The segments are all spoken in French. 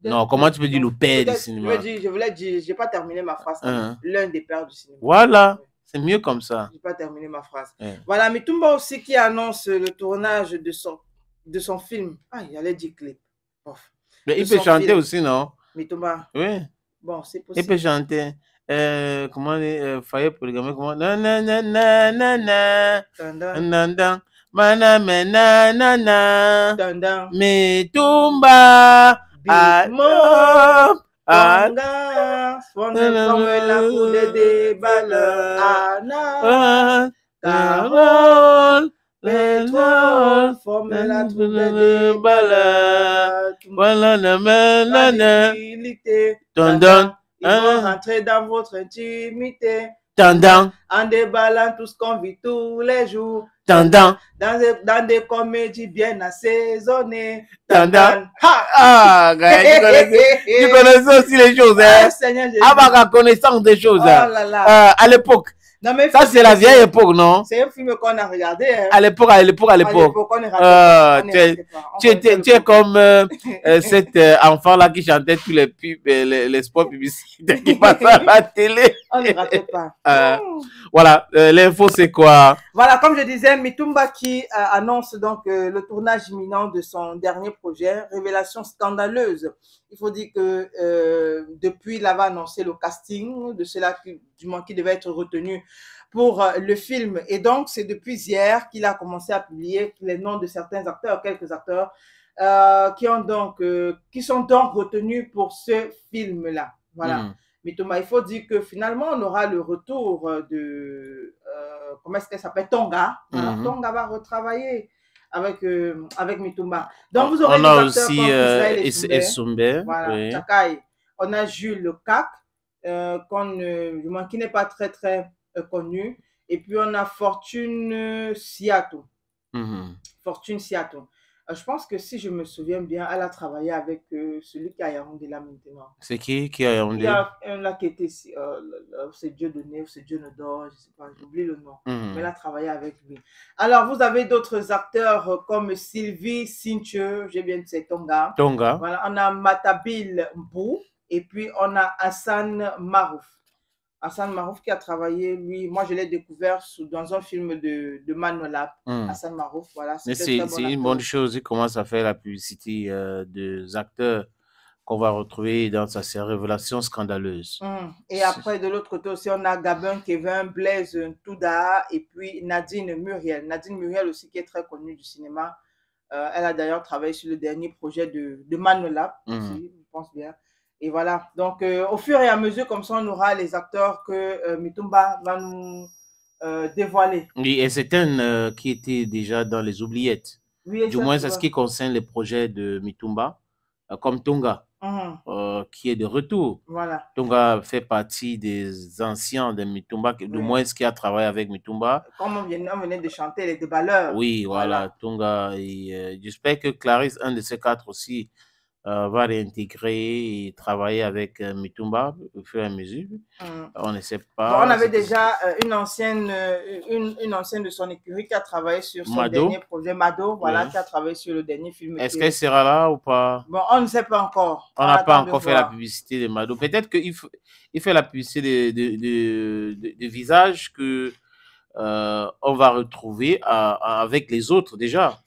Non, comment tu peux dire le père du Je cinéma? voulais dire, j'ai pas terminé ma phrase. L'un des pères du cinéma. Voilà, c'est mieux comme ça. J'ai pas terminé ma phrase. Voilà, Mitumba aussi qui annonce le tournage de son film. Ah, il allait dire clip. Mais il peut chanter aussi, non? Mitumba. Oui. Bon, c'est possible. Il peut chanter. Comment Faye Polygamé, comment? Na na na na na na. Nandan. Mana mena na na. Mitumba. Bitmo. Wanga. Swanga comme la poudre des balles. Anna. Carole. Pétrole. Forme la troupe des balles. Voilà la main. Tandant. Ils vont rentrer dans votre intimité. Tandant. En déballant tout ce qu'on vit tous les jours. Tandant. Dans des comédies bien assaisonnées. Tandant. Ah, tu connaissais aussi les choses, hein? Ah, ma connaissance des choses. À l'époque. Non, mais ça, c'est la vieille époque, non? C'est un film qu'on a regardé. Hein. À l'époque. Tu es comme cet enfant-là qui chantait tous les pubs, les spots publicitaires qui passaient à la télé. On ne ratait pas. Voilà, l'info, c'est quoi? Voilà, comme je disais, Mitumba qui annonce donc le tournage imminent de son dernier projet, Révélation scandaleuse. Il faut dire que depuis, il avait annoncé le casting de cela qui devait être retenu pour le film. Et donc, c'est depuis hier qu'il a commencé à publier les noms de certains acteurs, quelques acteurs, qui sont donc retenus pour ce film-là. Voilà. Mais Thomas, il faut dire que finalement, on aura le retour de, comment est-ce qu'elle s'appelle, Tonga. Voilà. Tonga va retravailler avec Mitumba. Donc, vous aurez des acteurs aussi comme Israël et Soumbe. Voilà, oui. Tchakai. On a Jules Le Cac, qui n'est pas très, très connu. Et puis, on a Fortune Siato. Fortune Siato. Je pense que si je me souviens bien, elle a travaillé avec celui qui est à Yaoundé là maintenant. C'est qui est à Yaoundé? Il y a un là qui était, c'est Dieu donné ou c'est Dieu ne dort, je ne sais pas, j'oublie le nom. Mais elle a travaillé avec lui. Alors, vous avez d'autres acteurs comme Sylvie Sinche, j'ai bien dit c'est Tonga. Voilà, on a Matabil Mbou et puis on a Hassan Marouf. Hassan Marouf qui a travaillé, lui, moi je l'ai découvert dans un film de Manolab. Hassan Marouf, voilà. C'est une bonne chose, il commence à faire la publicité des acteurs qu'on va retrouver dans sa révélation scandaleuse. Et après, de l'autre côté aussi, on a Gabin Kevin, Blaise Touda et puis Nadine Muriel. Nadine Muriel aussi qui est très connue du cinéma. Elle a d'ailleurs travaillé sur le dernier projet de Manolab aussi, je pense bien. Et voilà, donc au fur et à mesure, comme ça, on aura les acteurs que Mitumba va nous dévoiler. Oui, et c'est un qui était déjà dans les oubliettes. Oui, du moins, c'est ce qui concerne les projets de Mitumba, comme Tonga, qui est de retour. Voilà. Tonga fait partie des anciens de Mitumba, du moins ce qui a travaillé avec Mitumba. Comme on venait de chanter les déballeurs. Oui, voilà, Tonga. J'espère que Clarisse, un de ces quatre aussi, va réintégrer et travailler avec Mitumba au fur et à mesure. On ne sait pas. Bon, on avait déjà une ancienne de son écurie qui a travaillé sur son dernier projet, Mado, voilà, qui a travaillé sur le dernier film. Est-ce qu'elle sera là ou pas? Bon, on ne sait pas encore. On n'a pas encore fait la publicité de Mado. Peut-être qu'il fait la publicité de visage que on va retrouver avec les autres déjà.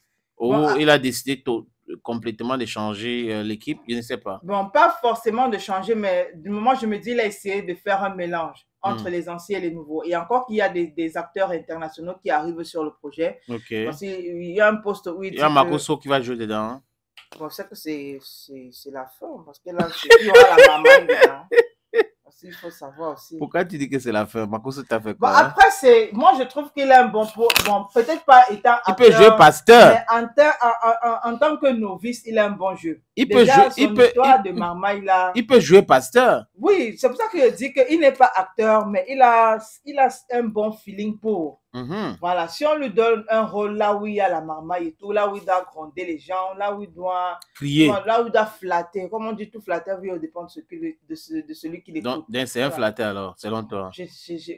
Il a décidé complètement de changer l'équipe, je ne sais pas. Bon, pas forcément de changer, mais du moment je me dis, il a essayé de faire un mélange entre les anciens et les nouveaux. Et encore qu'il y a des acteurs internationaux qui arrivent sur le projet. Parce qu'il y a un poste où il y a Makoso qui va jouer dedans. Hein? Bon, c'est que c'est la fin, parce que là, il y aura la maman dedans. Il faut savoir aussi. Pourquoi tu dis que c'est la fin? Makoso t'a fait quoi? Bon, après, moi je trouve qu'il a un bon peut-être pas étant acteur. Il peut jouer pasteur. Mais en tant que novice, il a un bon jeu. Il peut jouer. Il peut jouer pasteur. Oui, c'est pour ça que je dis qu'il n'est pas acteur, mais il a un bon feeling pour. Voilà, si on lui donne un rôle là où il y a la marmaille et tout, là où il doit gronder les gens, là où il doit crier, là où il doit flatter, comme on dit, tout flatteur dépend de celui qui l'écoute. Donc c'est un flatteur alors, selon toi?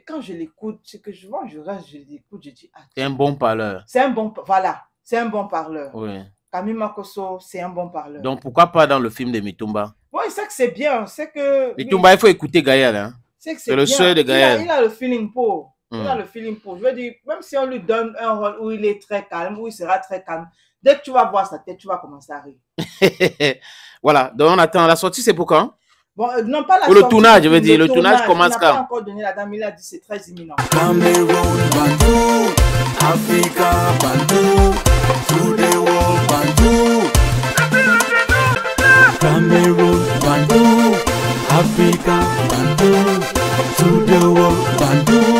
Quand je l'écoute, c'est que je l'écoute, je dis, c'est un bon parleur. C'est un bon, voilà, c'est un bon parleur. Oui. Camille Makoso, c'est un bon parleur. Donc pourquoi pas dans le film de Mitumba? Oui, Moi, c'est que c'est bien. C'est que. Et Toumba, il faut écouter Gaël. Hein. C'est le seul de Gaël. Il a le feeling pour. Il a le feeling pour. Je veux dire, même si on lui donne un rôle où il est très calme, où il sera très calme, dès que tu vas voir sa tête, tu vas commencer à rire. Voilà. Donc, on attend. La sortie, c'est pour quand? Bon, non, pas la sortie. Ou le tournage, je veux dire. Le tournage commence quand? Il n'a pas encore donné la dame. Il a dit c'est très imminent. Cameroun, Bantou, Africa, Bantou, to the world, Bantou. Cameroun, Bantou, Africa, Bantou, to the world, Bantou.